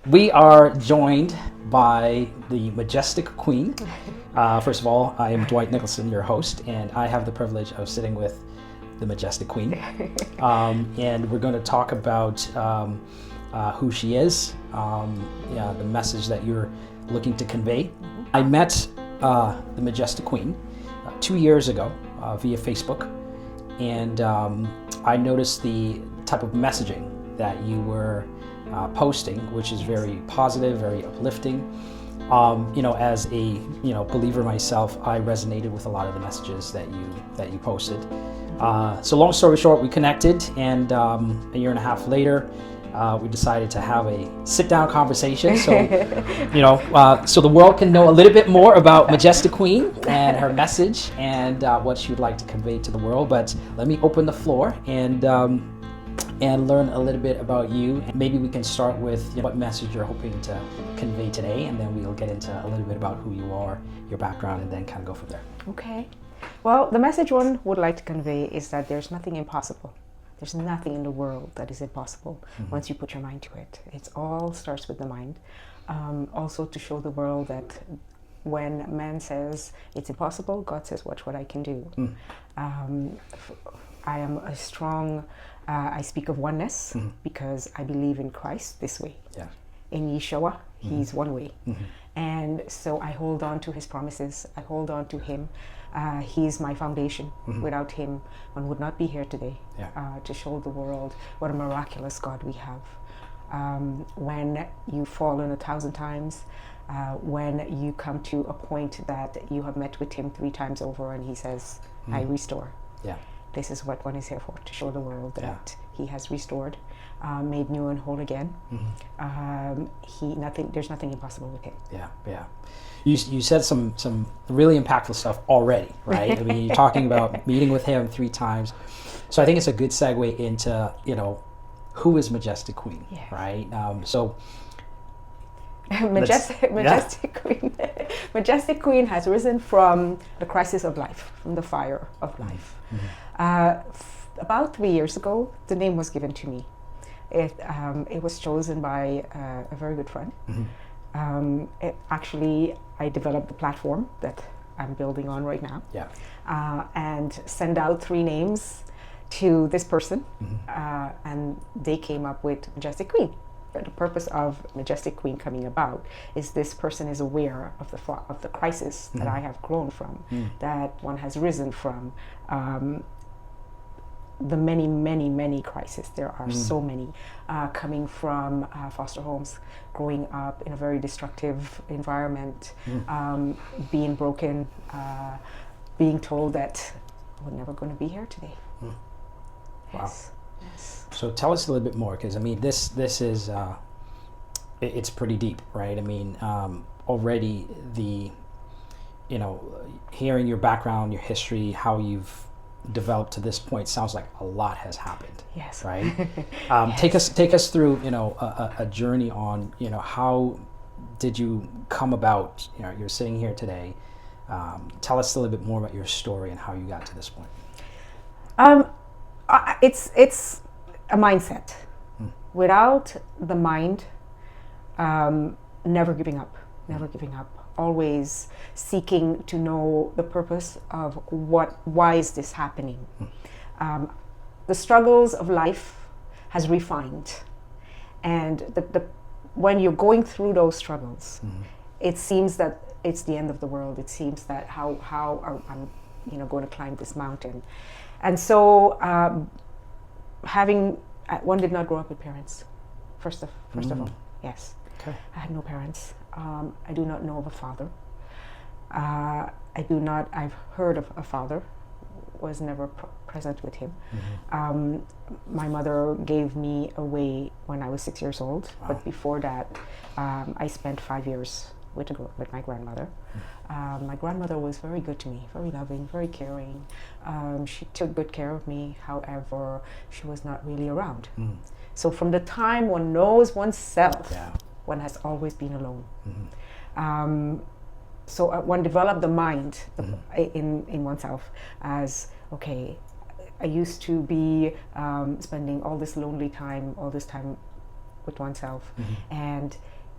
We are joined by the Majestic Queen. First of all, I am Dwight Nicholson, your host, and I have the privilege of sitting with the Majestic Queen. And we're going to talk about who she is, the message that you're looking to convey. I met the Majestic Queen 2 years ago via Facebook, and I noticed the type of messaging that you were posting, which is very positive, very uplifting. As a believer myself, I resonated with a lot of the messages that you posted. So long story short, we connected, and a year and a half later, we decided to have a sit-down conversation. So, so the world can know a little bit more about Majestic Queen and her message and what she would like to convey to the world. But let me open the floor and learn a little bit about you. Maybe we can start with what message you're hoping to convey today, and then we'll get into a little bit about who you are, your background, and then kind of go from there. Okay. Well, the message one would like to convey is that there's nothing impossible. There's nothing in the world that is impossible once you put your mind to it. It all starts with the mind. Also to show the world that when man says it's impossible, God says, watch what I can do. I am a strong, I speak of oneness because I believe in Christ this way. Yeah. In Yeshua, he's one way. And so I hold on to his promises. I hold on to him. He's my foundation. Without him, one would not be here today to show the world what a miraculous God we have. When you've fallen 1,000 times, when you come to a point that you have met with him 3 times over and he says, I restore. Yeah. This is what one is here for, to show the world that he has restored, made new and whole again. There's nothing impossible with him. Yeah. You said some really impactful stuff already, right? I mean, you're talking about meeting with him 3 times. So I think it's a good segue into, who is Majestic Queen, right? Majestic Queen. Majestic Queen has risen from the crisis of life, from the fire of life. About 3 years ago, the name was given to me. It was chosen by a very good friend. I developed the platform that I'm building on right now. And send out 3 names to this person, and they came up with Majestic Queen. The purpose of Majestic Queen coming about is this person is aware of the crisis that I have grown from, that one has risen from. The many crises. There are so many coming from foster homes, growing up in a very destructive environment, being broken, being told that we're never going to be here today. Yes. Wow. Yes. So tell us a little bit more, because I mean, this is it's pretty deep, right? I mean, already hearing your background, your history, how you've developed to this point, sounds like a lot has happened. Yes. Right. Yes. Take us through a journey on how did you come about? You're sitting here today. Tell us a little bit more about your story and how you got to this point. It's a mindset. Without the mind, never giving up, always seeking to know the purpose of why is this happening. The struggles of life has refined, and when you're going through those struggles, it seems that it's the end of the world. It seems that how I'm going to climb this mountain. And so one did not grow up with parents, first of all. Yes. Okay. I had no parents. I do not know of a father. I've heard of a father, was never present with him. My mother gave me away when I was 6 years old, but before that, I spent 5 years with my grandmother. My grandmother was very good to me, very loving, very caring. She took good care of me. However, she was not really around. So from the time one knows oneself, one has always been alone. So one developed the mind in oneself as, okay, I used to be spending all this lonely time, all this time with oneself, and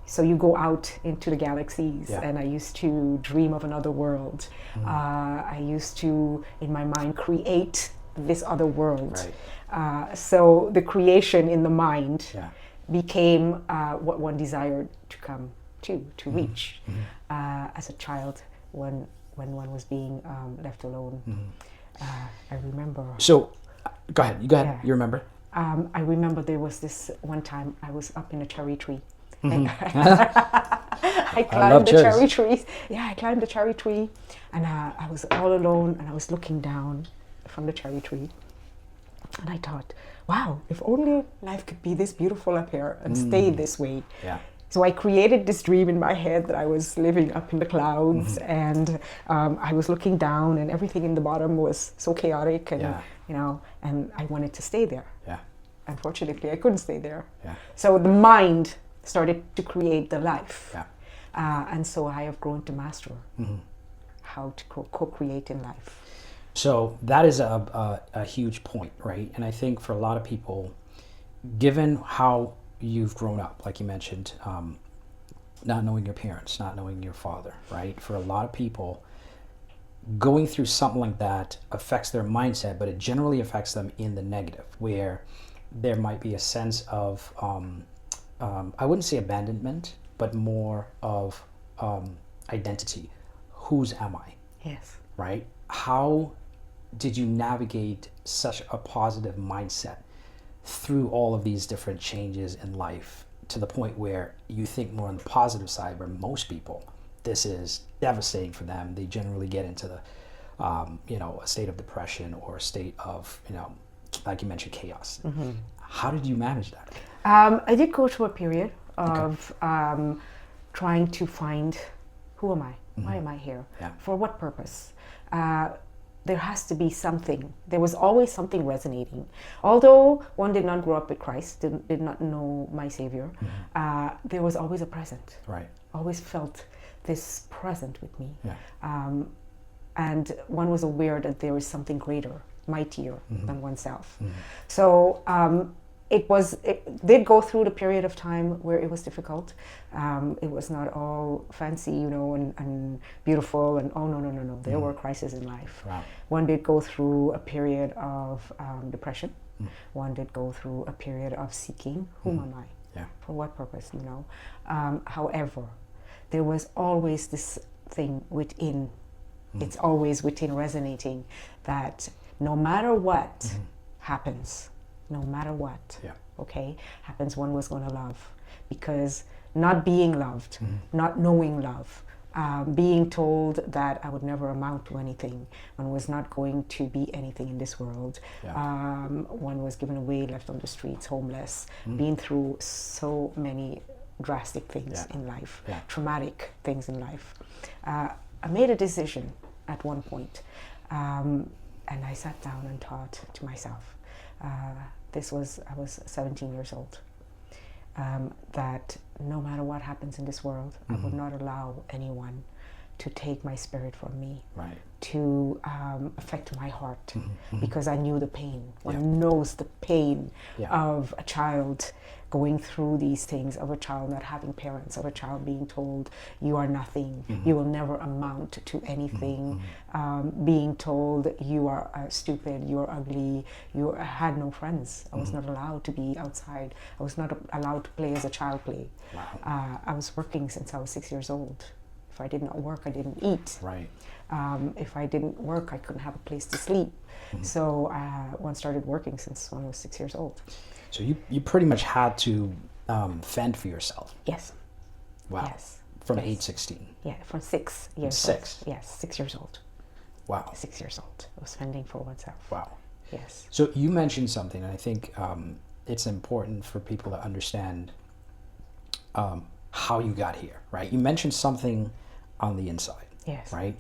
So you go out into the galaxies, Yeah. and I used to dream of another world. I used to, in my mind, create this other world. Right. So the creation in the mind Yeah. became what one desired to come to reach. As a child, when one was being left alone. I remember. So, go ahead. You go ahead. Yeah. You remember? I remember there was this one time I was up in a cherry tree. I climbed the cherry tree. Yeah, I climbed the cherry tree, and I was all alone, and I was looking down from the cherry tree, and I thought, wow, if only life could be this beautiful up here and stay this way. Yeah. So I created this dream in my head that I was living up in the clouds, and I was looking down, and everything in the bottom was so chaotic, and and I wanted to stay there. Yeah. Unfortunately, I couldn't stay there. Yeah. So the mind started to create the life, Yeah. and so I have grown to master how to co-create in life. So that is a huge point, right? And I think for a lot of people, given how you've grown up, like you mentioned, not knowing your parents, not knowing your father, right? For a lot of people, going through something like that affects their mindset, but it generally affects them in the negative, where there might be a sense of, I wouldn't say abandonment, but more of identity. Whose am I? Yes. Right? How did you navigate such a positive mindset through all of these different changes in life to the point where you think more on the positive side, where most people, this is devastating for them. They generally get into the, a state of depression or a state of, like you mentioned, chaos. How did you manage that? I did go through a period of trying to find, who am I? Why am I here? Yeah. For what purpose? There has to be something. There was always something resonating. Although one did not grow up with Christ, did not know my Savior, there was always a present. Right. Always felt this present with me. Yeah. And one was aware that there is something greater, mightier than oneself. So it did go through the period of time where it was difficult. It was not all fancy, and beautiful, and no. There were crises in life. Wow. One did go through a period of depression. One did go through a period of seeking, whom am I? Yeah. For what purpose, However, there was always this thing within. It's always within, resonating, that no matter what happens, no matter what, happens, one was going to love. Because not being loved, not knowing love, being told that I would never amount to anything, one was not going to be anything in this world. Yeah. One was given away, left on the streets, homeless, been through so many drastic things in life, traumatic things in life. I made a decision at one point, and I sat down and thought to myself, I was 17 years old, that no matter what happens in this world, I would not allow anyone to take my spirit from me, Right. to affect my heart, because I knew the pain. One knows the pain of a child going through these things, of a child not having parents, of a child being told you are nothing, you will never amount to anything, being told you are stupid, you are ugly. I had no friends. I was not allowed to be outside. I was not allowed to play as a child play. Wow. I was working since I was 6 years old. If I did not work, I didn't eat. Right. If I didn't work, I couldn't have a place to sleep. So one started working since one was 6 years old. So you pretty much had to fend for yourself. Yes. Wow. Yes. From age 16. Yeah, from 6 years Six? old. Yes, 6 years old. Wow. 6 years old. I was fending for oneself. Wow. Yes. So you mentioned something, and I think it's important for people to understand how you got here, right? You mentioned something on the inside. Yes. Right?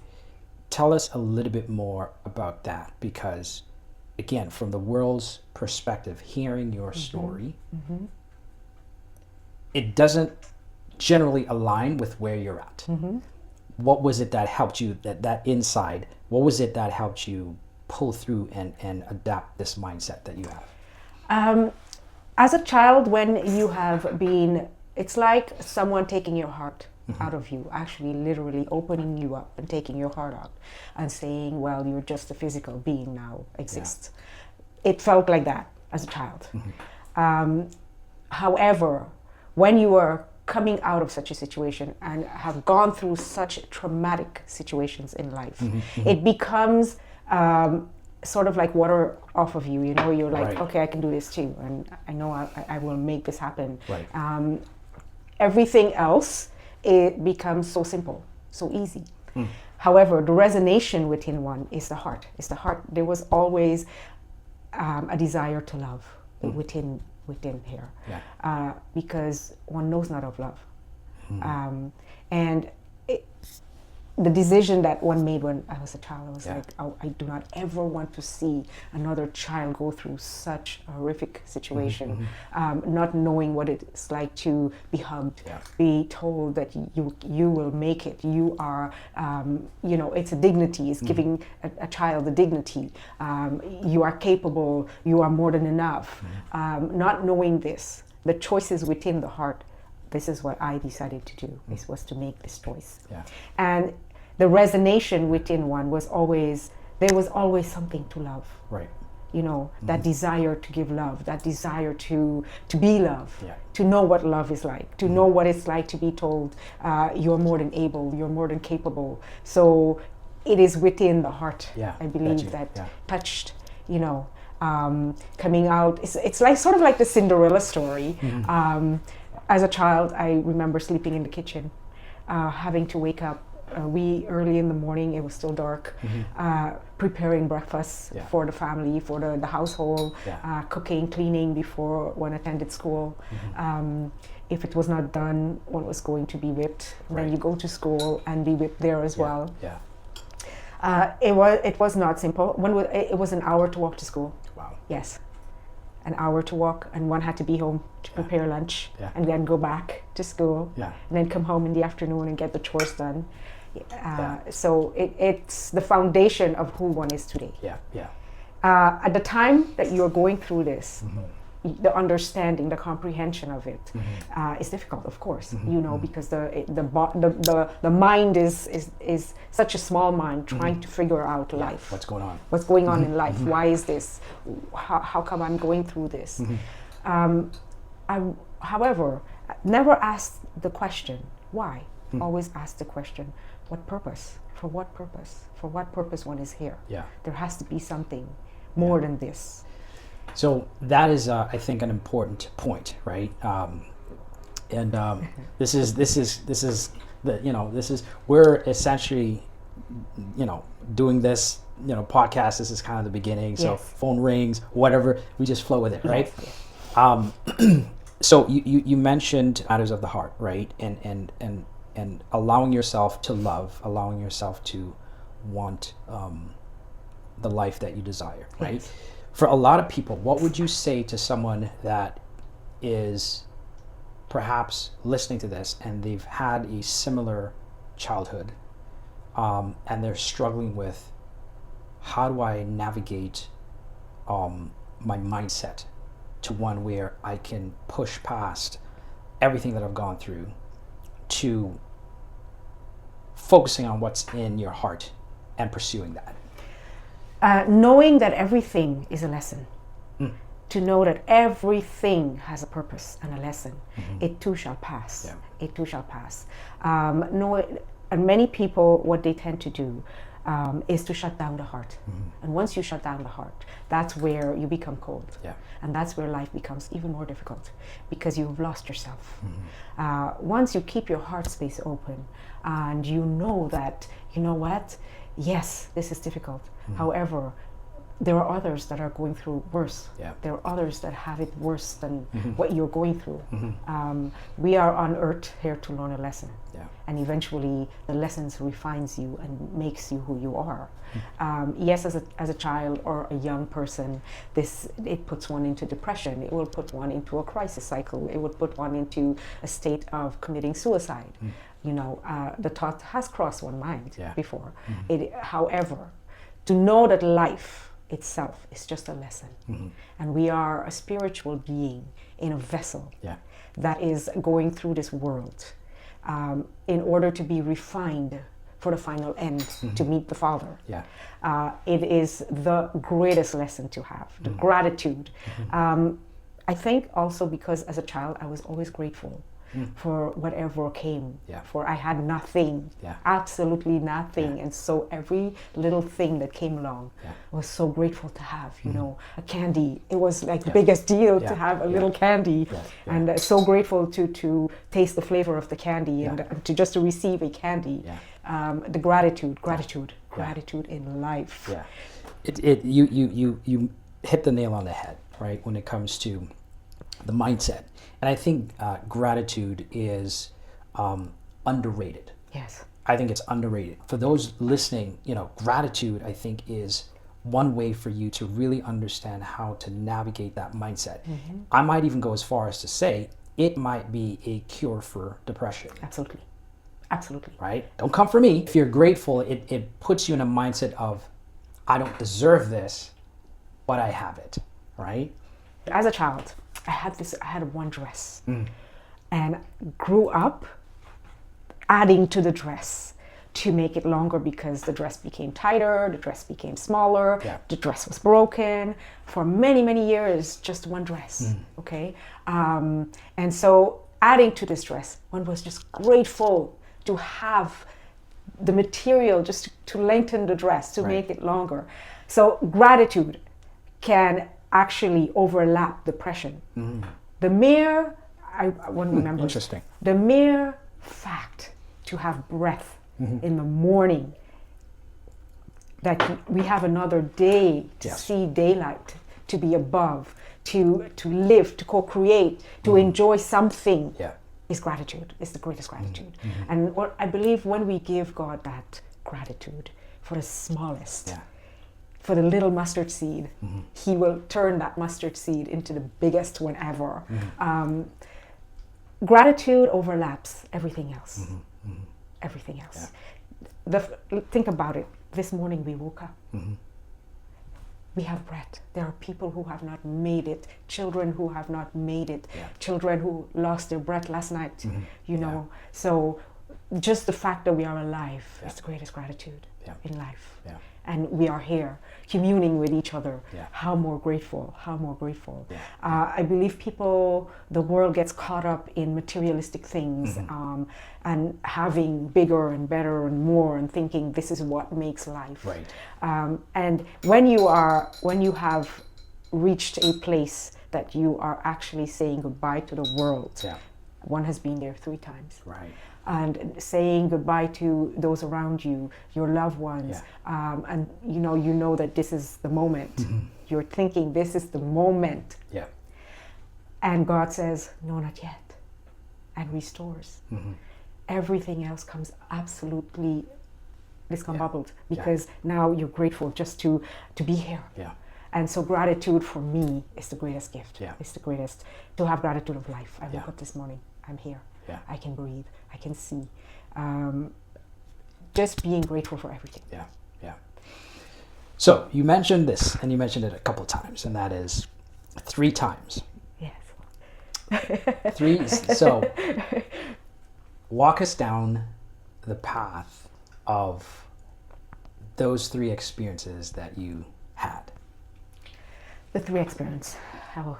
Tell us a little bit more about that, because again, from the world's perspective, hearing your story, it doesn't generally align with where you're at. What was it that helped you, that inside, what was it that helped you pull through and adapt this mindset that you have? As a child, when you have been It's like someone taking your heart out of you, actually literally opening you up and taking your heart out and saying, well, you're just a physical being now, exists. It felt like that as a child. However, when you are coming out of such a situation and have gone through such traumatic situations in life, it becomes sort of like water off of you. You know, you're like, Right. okay, I can do this too, and I know I will make this happen. Right. Everything else, it becomes so simple, so easy. However, the resonation within one is the heart. It's the heart. There was always a desire to love within here, because one knows not of love. And the decision that one made when I was a child, I was like, I do not ever want to see another child go through such a horrific situation, not knowing what it's like to be hugged, be told that you will make it. You are, you know, it's a dignity. It's giving a child the dignity. You are capable. You are more than enough. Not knowing this, the choices within the heart. This is what I decided to do. This was to make this choice. And the resonation within one was always, there was always something to love. Right. You know, that desire to give love, that desire to be loved, to know what love is like, to know what it's like to be told, you're more than able, you're more than capable. So it is within the heart, I believe, that touched, you know, coming out. It's like sort of like the Cinderella story. As a child, I remember sleeping in the kitchen, having to wake up early in the morning. It was still dark, preparing breakfast for the family, for the household, cooking, cleaning before one attended school. If it was not done, one was going to be whipped. Then you go to school and be whipped there as well. It was not simple. It was an hour to walk to school. Wow. Yes. An hour to walk, and one had to be home to prepare lunch and then go back to school and then come home in the afternoon and get the chores done. So it's the foundation of who one is today. At the time that you're going through this, the understanding, the comprehension of it is difficult, of course, you know, because the mind is such a small mind trying to figure out life. What's going on? What's going on in life? Why is this? How come I'm going through this? I, however, never asked the question, why? Always ask the question, what purpose? For what purpose? For what purpose one is here? There has to be something more than this. So that is, I think, an important point, right? This is we're essentially, you know, doing this, you know, podcast. This is kind of the beginning. So phone rings, whatever, we just flow with it, right? So you mentioned matters of the heart, right? And allowing yourself to love, allowing yourself to want the life that you desire, right? For a lot of people, what would you say to someone that is perhaps listening to this and they've had a similar childhood, and they're struggling with, how do I navigate my mindset to one where I can push past everything that I've gone through to focusing on what's in your heart and pursuing that? Knowing that everything is a lesson. To know that everything has a purpose and a lesson. It too shall pass. It too shall pass. And many people, what they tend to do is to shut down the heart. And once you shut down the heart, that's where you become cold. And that's where life becomes even more difficult, because you've lost yourself. Once you keep your heart space open and you know that, you know what, yes, this is difficult. However, there are others that are going through worse. There are others that have it worse than what you're going through. We are on earth here to learn a lesson. And eventually the lessons refines you and makes you who you are. Yes, as a child or a young person, it puts one into depression. It will put one into a crisis cycle. It would put one into a state of committing suicide. You know, the thought has crossed one mind before. However, to know that life itself is just a lesson, and we are a spiritual being in a vessel that is going through this world in order to be refined for the final end, to meet the Father. Yeah. It is the greatest lesson to have, the gratitude. I think also because as a child, I was always grateful for whatever came. Yeah. For I had nothing, Yeah. absolutely nothing. Yeah. And so every little thing that came along, Yeah. I was so grateful to have, you know, a candy. It was like the biggest deal to have a little candy. Yeah. Yeah. And so grateful to taste the flavor of the candy and to just to receive a candy. Yeah. The gratitude in life. Yeah. You hit the nail on the head, right? When it comes to the mindset. And I think gratitude is underrated. Yes. I think it's underrated. For those listening, gratitude, I think, is one way for you to really understand how to navigate that mindset. I might even go as far as to say it might be a cure for depression. Absolutely. Absolutely. Right? Don't come for me. If you're grateful, it puts you in a mindset of, I don't deserve this, but I have it. Right? As a child, I had one dress and grew up adding to the dress to make it longer because the dress became tighter, the dress became smaller, the dress was broken. For many, many years, just one dress, okay? And so adding to this dress, one was just grateful to have the material just to lengthen the dress, to make it longer. So gratitude can actually overlap depression. The mere, one remembers, interesting. The mere fact to have breath in the morning, that we have another day to see daylight, to be above, to live, to co-create, to enjoy something, is gratitude. It's the greatest gratitude. And what I believe, when we give God that gratitude for the smallest, for the little mustard seed, he will turn that mustard seed into the biggest one ever. Gratitude overlaps everything else. Everything else. Think about it. This morning we woke up. We have breath. There are people who have not made it, children who have not made it, children who lost their breath last night, you know. So just the fact that we are alive is the greatest gratitude in life. And we are here communing with each other. How more grateful, how more grateful. I believe the world gets caught up in materialistic things and having bigger and better and more and thinking this is what makes life. And when you have reached a place that you are actually saying goodbye to the world, one has been there 3 times. And saying goodbye to those around you, your loved ones, and you know that this is the moment. You're thinking this is the moment. And God says, no, not yet, and restores. Everything else comes absolutely discombobbled because now you're grateful just to be here. And so gratitude for me is the greatest gift. It's the greatest, to have gratitude of life. I woke up this morning, I'm here. I can breathe, I can see. Just being grateful for everything. So you mentioned this, and you mentioned it a couple of times, and that is 3 times. Yes. 3. So walk us down the path of those 3 experiences that you had. The 3 experiences.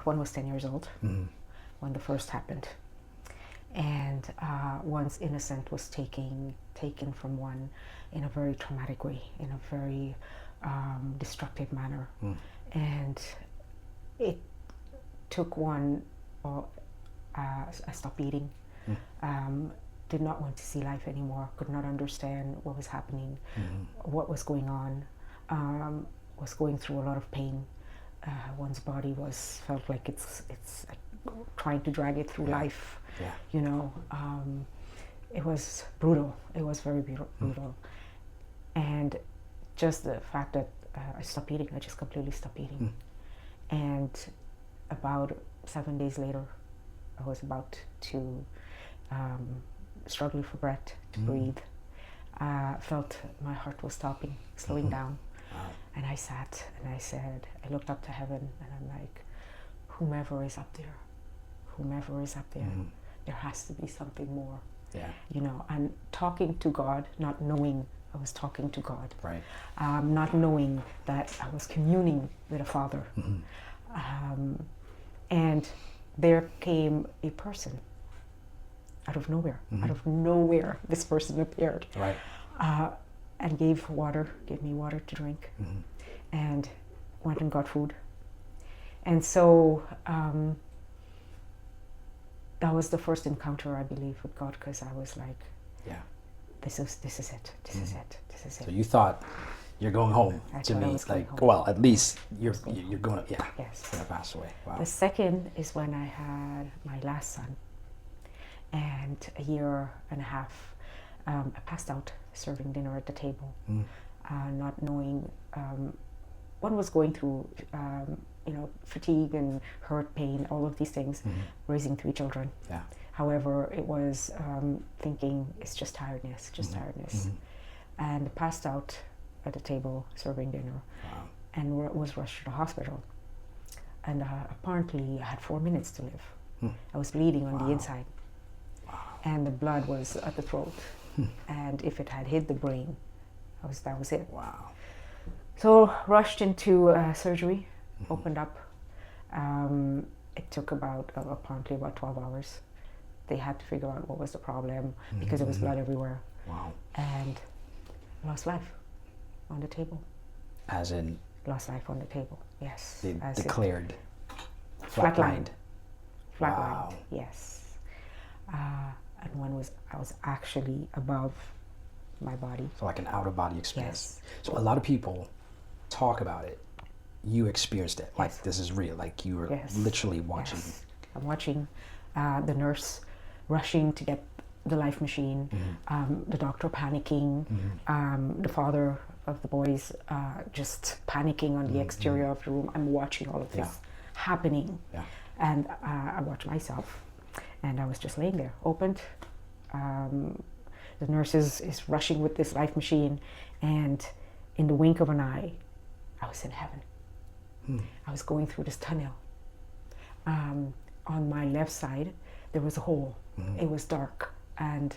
One was 10 years old when the first happened. And one's innocent was taken from one in a very traumatic way, in a very destructive manner. And it took one, I stopped eating, did not want to see life anymore, could not understand what was happening, what was going on, was going through a lot of pain. One's body felt like it's trying to drag it through life. You know, it was brutal. It was very brutal. And just the fact that I stopped eating, I just completely stopped eating. And about 7 days later, I was about to struggle for breath, to breathe. Felt my heart was slowing down. And I sat and I looked up to heaven and I'm like, whomever is up there, whomever is up there, there has to be something more. Yeah. You know, and talking to God, not knowing I was talking to God. Right. Not knowing that I was communing with a Father. And there came a person out of nowhere. Out of nowhere, this person appeared. Right. And gave me water to drink, and went and got food. And so that was the first encounter, I believe, with God, because I was like, yeah, this is it, this is it. So you thought you're going home to me, like, well, at least you're going to, yeah, yes, going to pass away. Wow. The second is when I had my last son, and a year and a half, I passed out serving dinner at the table, not knowing what was going through, you know, fatigue and hurt, pain, all of these things, raising 3 children. Yeah. However, it was thinking it's just tiredness, and passed out at the table serving dinner. Wow. And was rushed to the hospital. And apparently I had 4 minutes to live. I was bleeding on the inside. Wow. And the blood was at the throat. And if it had hit the brain, that was it. Wow. So rushed into surgery, opened up. It took apparently about 12 hours. They had to figure out what was the problem because there was blood everywhere. Wow. And lost life on the table. As in? Lost life on the table, yes. They as declared flatlined. Flatlined, Wow. yes. And I was actually above my body. So like an out-of-body experience. Yes. So a lot of people talk about it. You experienced it. Like, Yes. this is real. Like, you were Yes. literally watching. Yes. I'm watching the nurse rushing to get the life machine, the doctor panicking, the father of the boys just panicking on the exterior of the room. I'm watching all of this happening. Yeah. And I watched myself, and I was just laying there, opened. The nurse is rushing with this life machine, and in the wink of an eye, I was in heaven. I was going through this tunnel. On my left side, there was a hole. It was dark, and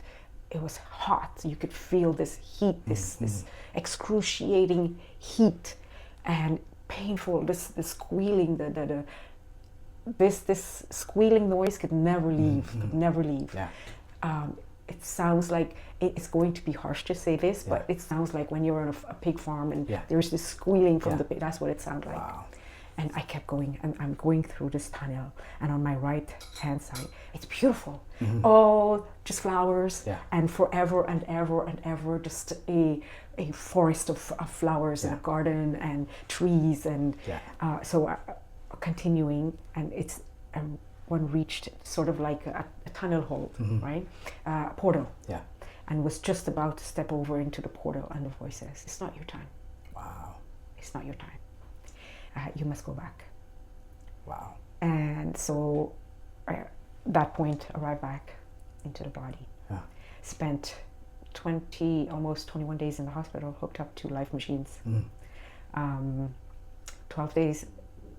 it was hot. You could feel this heat, this excruciating heat, and painful. This squealing, this squealing noise could never leave. Could never leave. Yeah. It sounds like it's going to be harsh to say this, but it sounds like when you're on a pig farm and there's this squealing from the pig. That's what it sounded like. Wow. And I kept going, and I'm going through this tunnel, and on my right hand side, it's beautiful. All just flowers, and forever and ever and ever, just a forest of flowers and a garden and trees, and so continuing, and it's one reached sort of like a tunnel hole, right? A portal. Yeah. And was just about to step over into the portal, and the voice says, "It's not your time. Wow. It's not your time. You must go back." Wow. And so that point, arrived back into the body. Yeah. Spent almost 21 days in the hospital, hooked up to life machines. 12 days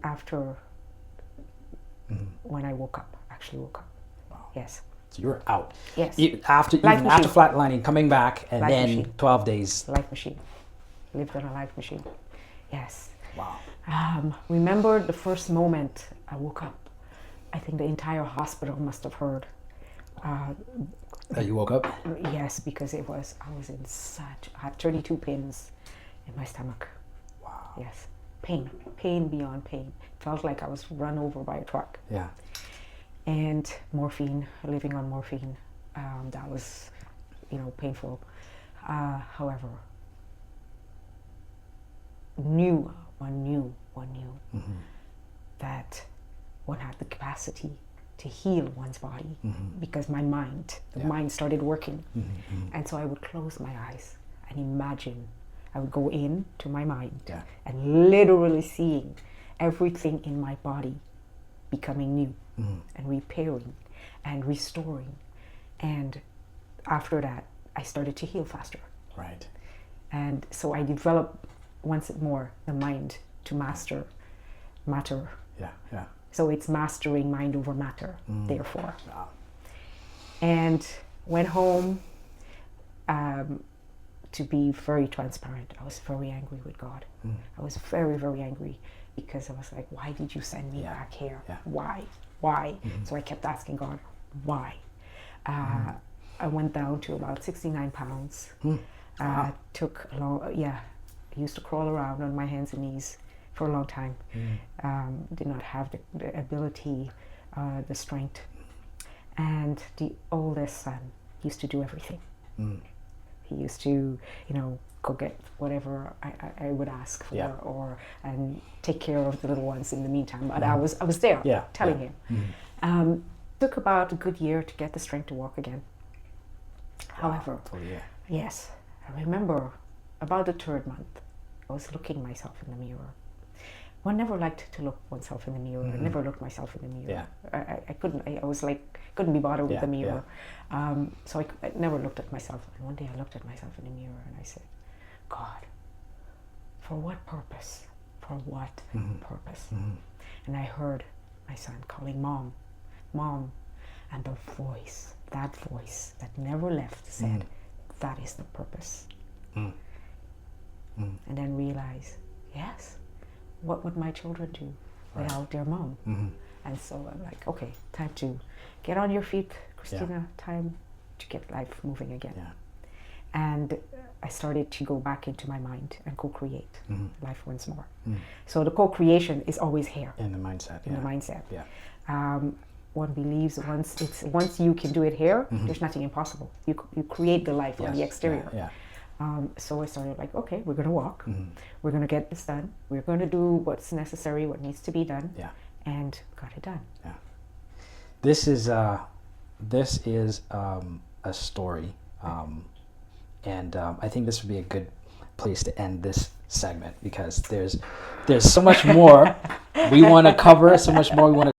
after when I actually woke up. Wow. Yes. So you were out. Yes. After flatlining, coming back, and life then machine. 12 days. Life machine. Lived on a life machine. Yes. Wow. Remember the first moment I woke up. I think the entire hospital must have heard. That you woke up? Yes, because I was in I had 32 pins in my stomach. Wow. Yes. Pain beyond pain. Felt like I was run over by a truck. Yeah. And morphine, living on morphine. That was, painful. However, one knew that one had the capacity to heal one's body because the mind started working. And so I would close my eyes and imagine. I would go into my mind and literally seeing everything in my body becoming new and repairing and restoring. And after that, I started to heal faster. Right. And so I developed once more the mind to master matter. Yeah, yeah. So it's mastering mind over matter, therefore. Wow. And went home. To be very transparent, I was very angry with God. I was very, very angry because I was like, why did you send me back here? Yeah. Why? So I kept asking God, why? I went down to about 69 pounds. Took a long, I used to crawl around on my hands and knees for a long time. Did not have the ability, the strength. And the oldest son used to do everything. He used to, go get whatever I would ask for, and take care of the little ones in the meantime. But I was there, telling him. Took about a good year to get the strength to walk again. However, yes, I remember about the third month, I was looking myself in the mirror. One never liked to look oneself in the mirror. I never looked myself in the mirror. I couldn't. I was like, couldn't be bothered with the mirror. So I never looked at myself. And one day I looked at myself in the mirror and I said, God, for what purpose? For what purpose? And I heard my son calling Mom, Mom. And the voice, that voice that never left, said, that is the purpose. And then realize, yes, what would my children do without their mom? And so I'm like, okay, time to get on your feet, Christina, time to get life moving again. And I started to go back into my mind and co-create life once more. So the co-creation is always here. In the mindset. In the mindset. One believes once you can do it here, there's nothing impossible. You create the life on the exterior. So I started like, okay, we're going to walk. We're going to get this done. We're going to do what's necessary, what needs to be done. And got it done. This is a story, and I think this would be a good place to end this segment because there's so much more we want to cover, so much more we want to